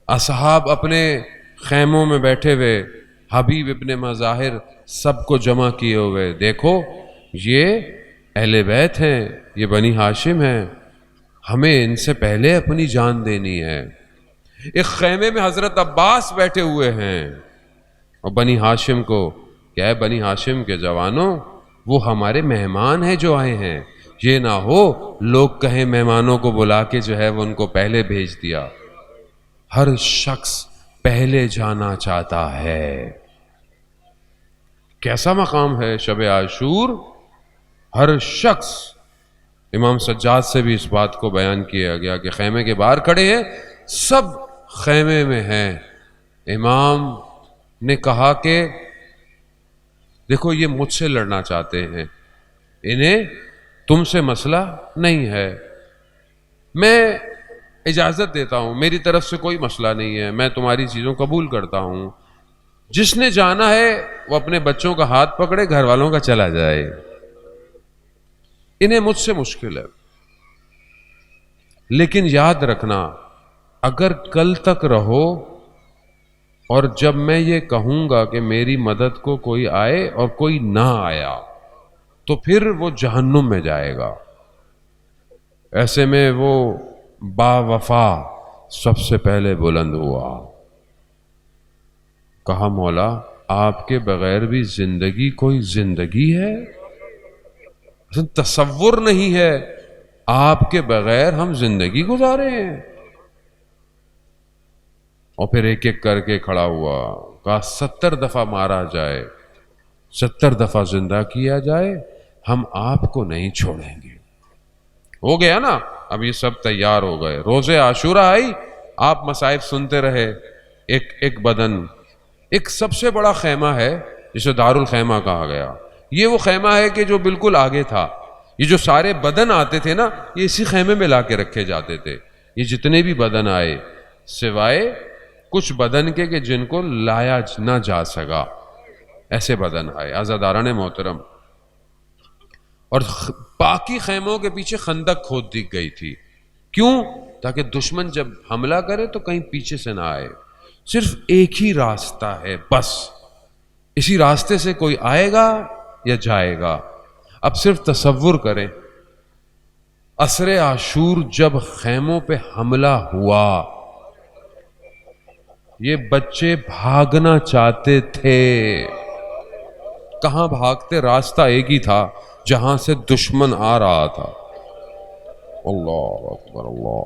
Speaker 2: اصحاب اپنے خیموں میں بیٹھے ہوئے، حبیب ابن مظاہر سب کو جمع کیے ہوئے. دیکھو یہ اہل بیت ہیں، یہ بنی ہاشم ہیں، ہمیں ان سے پہلے اپنی جان دینی ہے. ایک خیمے میں حضرت عباس بیٹھے ہوئے ہیں اور بنی ہاشم کو کیا ہے، بنی ہاشم کے جوانوں وہ ہمارے مہمان ہیں جو آئے ہیں، یہ نہ ہو لوگ کہیں مہمانوں کو بلا کے جو ہے وہ ان کو پہلے بھیج دیا. ہر شخص پہلے جانا چاہتا ہے. کیسا مقام ہے شب عاشور. ہر شخص، امام سجاد سے بھی اس بات کو بیان کیا گیا کہ خیمے کے باہر کھڑے ہیں، سب خیمے میں ہیں. امام نے کہا کہ دیکھو یہ مجھ سے لڑنا چاہتے ہیں، انہیں تم سے مسئلہ نہیں ہے، میں اجازت دیتا ہوں، میری طرف سے کوئی مسئلہ نہیں ہے، میں تمہاری چیزوں قبول کرتا ہوں. جس نے جانا ہے وہ اپنے بچوں کا ہاتھ پکڑے، گھر والوں کا چلا جائے، انہیں مجھ سے مشکل ہے. لیکن یاد رکھنا اگر کل تک رہو اور جب میں یہ کہوں گا کہ میری مدد کو کوئی آئے اور کوئی نہ آیا تو پھر وہ جہنم میں جائے گا. ایسے میں وہ با وفا سب سے پہلے بلند ہوا. کہا مولا آپ کے بغیر بھی زندگی کوئی زندگی ہے؟ تصور نہیں ہے آپ کے بغیر ہم زندگی گزارے ہیں. اور پھر ایک ایک کر کے کھڑا ہوا، کہا 70 دفعہ مارا جائے، 70 دفعہ زندہ کیا جائے، ہم آپ کو نہیں چھوڑیں گے. ہو گیا نا. اب یہ سب تیار ہو گئے، روز عاشورہ آئی، آپ مصائب سنتے رہے. ایک ایک بدن، ایک سب سے بڑا خیمہ ہے جسے دارالخیمہ کہا گیا. یہ وہ خیمہ ہے کہ جو بالکل آگے تھا. یہ جو سارے بدن آتے تھے نا یہ اسی خیمے میں لا کے رکھے جاتے تھے. یہ جتنے بھی بدن آئے سوائے کچھ بدن کے کہ جن کو لایا نہ جا سکا، ایسے بدن آئے عزاداران محترم. اور باقی خیموں کے پیچھے خندق کھود دی گئی تھی. کیوں؟ تاکہ دشمن جب حملہ کرے تو کہیں پیچھے سے نہ آئے. صرف ایک ہی راستہ ہے بس، اسی راستے سے کوئی آئے گا یا جائے گا. اب صرف تصور کریں، عصر عاشور جب خیموں پہ حملہ ہوا، یہ بچے بھاگنا چاہتے تھے. کہاں بھاگتے؟ راستہ ایک ہی تھا جہاں سے دشمن آ رہا تھا. اللہ اکبر اللہ.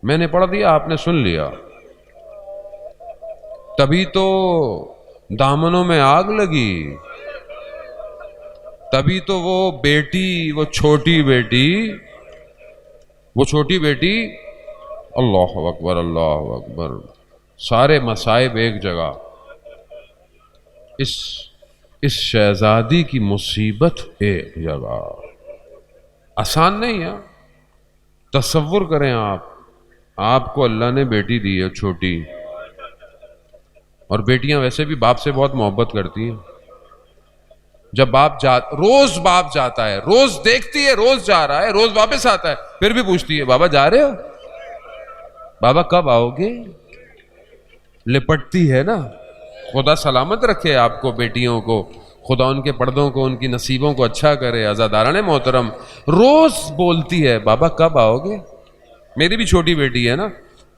Speaker 2: میں نے پڑھ دیا، آپ نے سن لیا. تبھی تو دامنوں میں آگ لگی، تبھی تو وہ بیٹی، وہ چھوٹی بیٹی، اللہ اکبر اللہ اکبر، سارے مصائب ایک جگہ. اس شہزادی کی مصیبت ایک جگہ. آسان نہیں ہے. تصور کریں آپ کو اللہ نے بیٹی دی ہے چھوٹی، اور بیٹیاں ویسے بھی باپ سے بہت محبت کرتی ہیں. جب روز باپ جاتا ہے، روز دیکھتی ہے، روز جا رہا ہے، روز واپس آتا ہے، پھر بھی پوچھتی ہے بابا جا رہے ہو؟ بابا کب آؤ گے؟ لپٹتی ہے نا. خدا سلامت رکھے آپ کو، بیٹیوں کو، خدا ان کے پردوں کو، ان کی نصیبوں کو اچھا کرے. عزاداران محترم روز بولتی ہے بابا کب آؤ گے؟ میری بھی چھوٹی بیٹی ہے نا،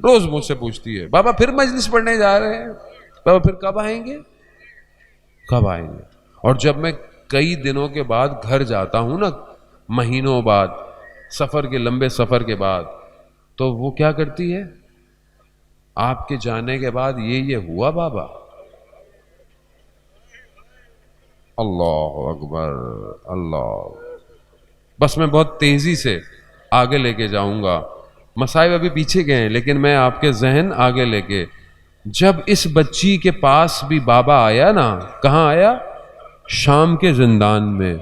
Speaker 2: روز مجھ سے پوچھتی ہے بابا پھر مجلس پڑھنے جا رہے ہیں، بابا پھر کب آئیں گے؟ اور جب میں کئی دنوں کے بعد گھر جاتا ہوں نا، مہینوں بعد، لمبے سفر کے بعد، تو وہ کیا کرتی ہے؟ آپ کے جانے کے بعد یہ ہوا بابا. اللہ اکبر اللہ. بس میں بہت تیزی سے آگے لے کے جاؤں گا، مصائب ابھی پیچھے گئے ہیں لیکن میں آپ کے ذہن آگے لے کے. جب اس بچی کے پاس بھی بابا آیا نا، کہاں آیا؟ شام کے زندان میں.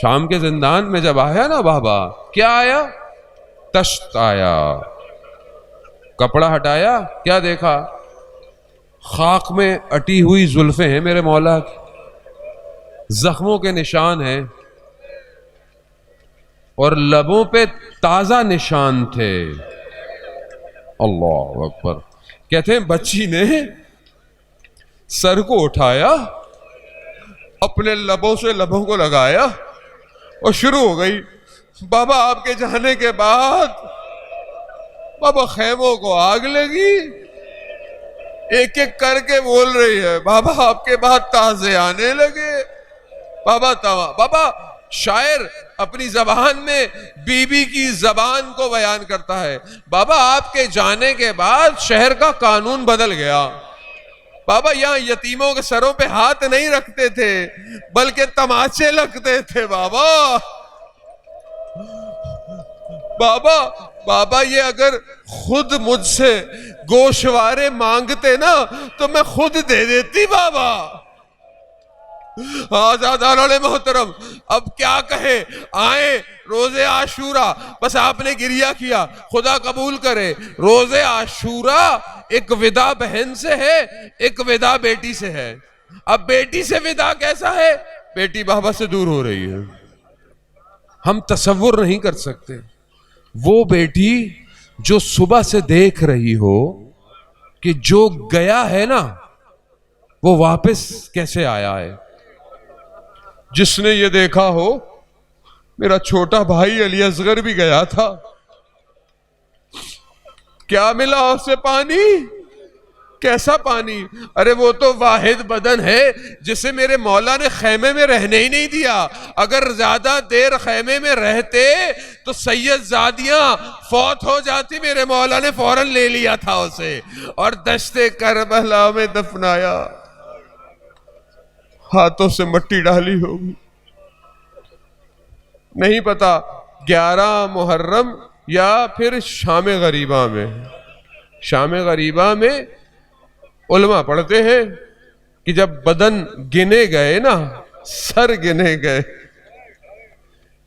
Speaker 2: شام کے زندان میں جب آیا نا بابا، کیا آیا؟ تشت آیا. کپڑا ہٹایا، کیا دیکھا؟ خاک میں اٹی ہوئی زلفیں ہیں میرے مولا کی، زخموں کے نشان ہیں، اور لبوں پہ تازہ نشان تھے. اللہ اکبر. کہتے ہیں بچی نے سر کو اٹھایا، اپنے لبوں سے لبوں کو لگایا اور شروع ہو گئی. بابا آپ کے جانے کے بعد بابا خیموں کو آگ لگی، ایک ایک کر کے بول رہی ہے بابا آپ کے بعد تازے آنے لگے. بابا شاعر اپنی زبان میں بی بی کی زبان کو بیان کرتا ہے. بابا آپ کے جانے کے بعد شہر کا قانون بدل گیا. بابا یہاں یتیموں کے سروں پہ ہاتھ نہیں رکھتے تھے بلکہ تماچے لگتے تھے. بابا یہ اگر خود مجھ سے گوشوارے مانگتے نا تو میں خود دے دیتی. بابا آزاداران محترم، اب کیا کہے، آئے روزے عاشورہ. بس آپ نے گریہ کیا، خدا قبول کرے. روزے عاشورہ ایک ودا بہن سے ہے، ایک ودا بیٹی سے ہے. اب بیٹی سے ودا کیسا ہے؟ بیٹی بابا سے دور ہو رہی ہے. ہم تصور نہیں کر سکتے وہ بیٹی جو صبح سے دیکھ رہی ہو کہ جو گیا ہے نا وہ واپس کیسے آیا ہے. جس نے یہ دیکھا ہو میرا چھوٹا بھائی علی اصغر بھی گیا تھا، کیا ملا اسے؟ پانی. کیسا پانی؟ ارے وہ تو واحد بدن ہے جسے میرے مولا نے خیمے میں رہنے ہی نہیں دیا. اگر زیادہ دیر خیمے میں رہتے تو سید زادیاں فوت ہو جاتی. میرے مولا نے فوراً لے لیا تھا اسے اور دشت کربلا میں دفنایا. ہاتھوں سے مٹی ڈالی ہوگی، نہیں پتا 11 محرم یا پھر شام غریبہ میں. شام غریبہ میں علماء پڑھتے ہیں کہ جب بدن گنے گئے نا، سر گنے گئے،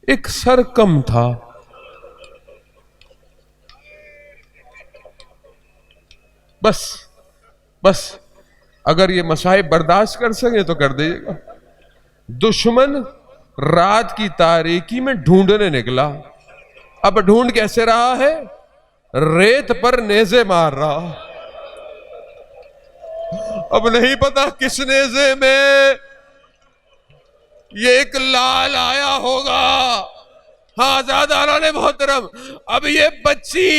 Speaker 2: ایک سر کم تھا. بس اگر یہ مصائب برداشت کر سکیں تو کر دیجیے گا. دشمن رات کی تاریکی میں ڈھونڈنے نکلا. اب ڈھونڈ کیسے رہا ہے؟ ریت پر نیزے مار رہا. اب نہیں پتا کس نیزے میں یہ ایک لال آیا ہوگا. ہاں آزاداران محترم، اب یہ بچی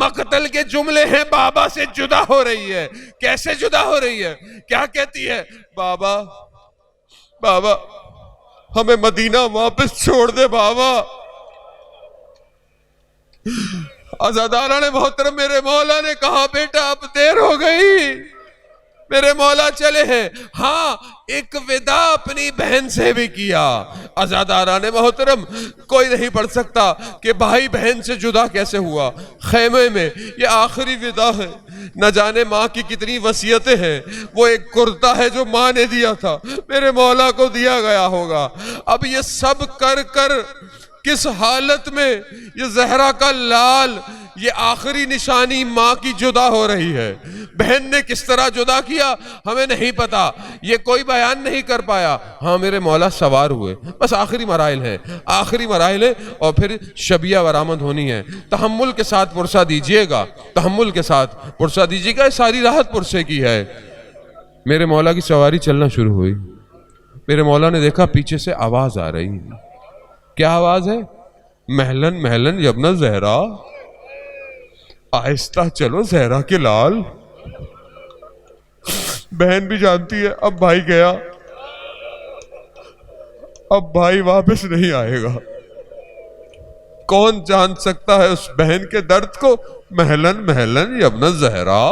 Speaker 2: مقتل کے جملے ہیں، بابا سے جدا ہو رہی ہے. کیسے جدا ہو رہی ہے؟ کیا کہتی ہے؟ بابا ہمیں مدینہ واپس چھوڑ دے بابا. آزاداران محترم، میرے مولا نے کہا بیٹا اب دیر ہو گئی، میرے مولا چلے ہیں. ہاں ایک ودا اپنی بہن سے بھی کیا. آزاداران محترم، کوئی نہیں پڑھ سکتا کہ بھائی بہن سے جدا کیسے ہوا. خیمے میں یہ آخری ودا ہے. نہ جانے ماں کی کتنی وصیتیں ہیں. وہ ایک کرتا ہے جو ماں نے دیا تھا، میرے مولا کو دیا گیا ہوگا. اب یہ سب کر کس حالت میں یہ زہرا کا لال، یہ آخری نشانی ماں کی جدا ہو رہی ہے. بہن نے کس طرح جدا کیا ہمیں نہیں پتا، یہ کوئی بیان نہیں کر پایا. ہاں میرے مولا سوار ہوئے. بس آخری مراحل ہیں اور پھر شبیہ برآمد ہونی ہے. تحمل کے ساتھ پرسہ دیجئے گا، تحمل کے ساتھ پرسہ دیجئے گا. ساری راحت پرسے کی ہے. میرے مولا کی سواری چلنا شروع ہوئی. میرے مولا نے دیکھا پیچھے سے آواز آ رہی. کیا آواز ہے؟ محلن محلن یبن زہرا، آہستہ چلو زہرا کے لال. بہن بھی جانتی ہے اب بھائی گیا، اب بھائی واپس نہیں آئے گا. کون جان سکتا ہے اس بہن کے درد کو؟ محلن محلن یبن زہرا.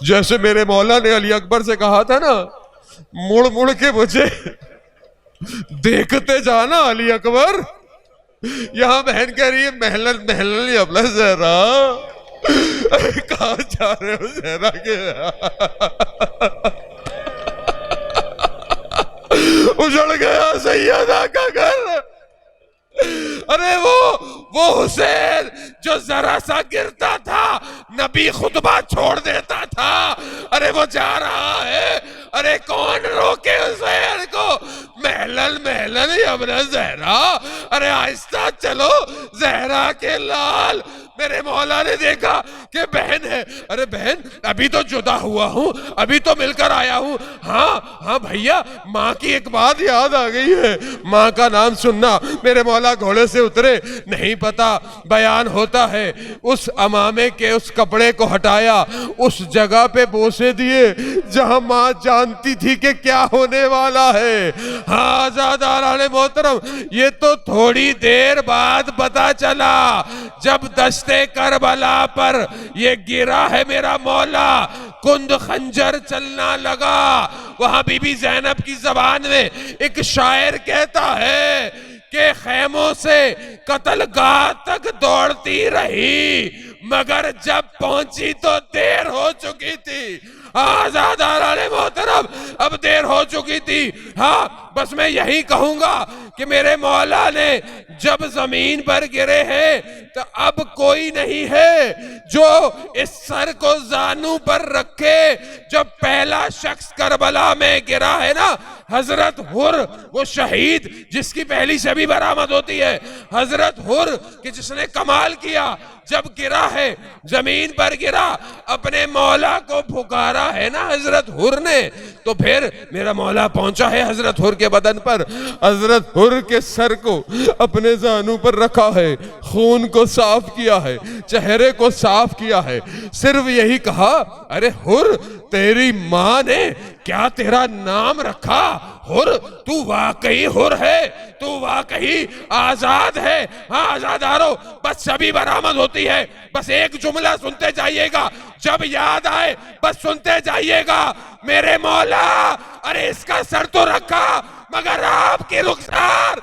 Speaker 2: جیسے میرے مولا نے علی اکبر سے کہا تھا نا، مڑ مڑ کے مجھے دیکھتے جانا علی اکبر. یہاں بہن کہہ رہی ہے محلن محلن یبن زہرا. کہاں جا رہے ہو زہرا کے؟ اجڑ گیا سیدہ کا گھر. ارے وہ حسین جو ذرا سا گرتا تھا نبی خطبہ چھوڑ دیتا تھا. ارے وہ جا رہا ہے. ارے کون روکے حسین کو؟ محلن محلن ابن زہرا. ارے آہستہ چلو زہرا کے لال. میرے مولا نے دیکھا کہ بہن ہے. ارے بہن ابھی تو جدا ہوا ہوں, ابھی تو مل کر آیا ہوں. ہاں بھیا ماں کی ایک بات یاد آ گئی ہے, ماں کا نام سننا. میرے مولا گھوڑے سے اترے, نہیں پتا بیان ہوتا ہے اس امامے کے اس کپڑے کو ہٹایا, اس جگہ پہ بوسے دیے جہاں ماں جانتی تھی کہ کیا ہونے والا ہے. ہاں آزاداران محترم, یہ تو تھوڑی دیر بعد پتا چلا جب دشتے کربلا پر یہ گرا ہے میرا مولا, کند خنجر چلنا لگا. وہاں بی بی زینب کی زبان میں ایک شاعر کہتا ہے کہ خیموں سے قتل گاہ تک دوڑتی رہی مگر جب پہنچی تو دیر ہو چکی تھی. آزاداران محترم اب دیر ہو چکی تھی. ہاں بس میں یہی کہوں گا کہ میرے مولا نے جب زمین پر گرے ہیں تو اب کوئی نہیں ہے جو اس سر کو زانو پر رکھے. جب پہلا شخص کربلا میں گرا ہے نا, حضرت حر, وہ شہید جس کی پہلی شبی برآمد ہوتی ہے, حضرت حر کہ جس نے کمال کیا, جب گرا ہے زمین پر گرا, اپنے مولا کو پکارا ہے نا حضرت حر نے, تو پھر میرا مولا پہنچا ہے حضرت حر کے بدن پر. حضرت حر کے سر کو اپنے زانو پر رکھا ہے, خون کو صاف کیا ہے, چہرے کو صاف کیا ہے, صرف یہی کہا ارے حر تیری ماں نے کیا تیرا نام رکھا؟ حر, تو واقعی حر ہے, تو واقعی آزاد ہے. ہاں آزادارو بس شبی برآمد ہوتی ہے, بس ایک جملہ سنتے جائیے گا, جب یاد آئے بس سنتے جائیے گا. میرے مولا ارے اس کا سر تو رکھا مگر آپ کی رخسار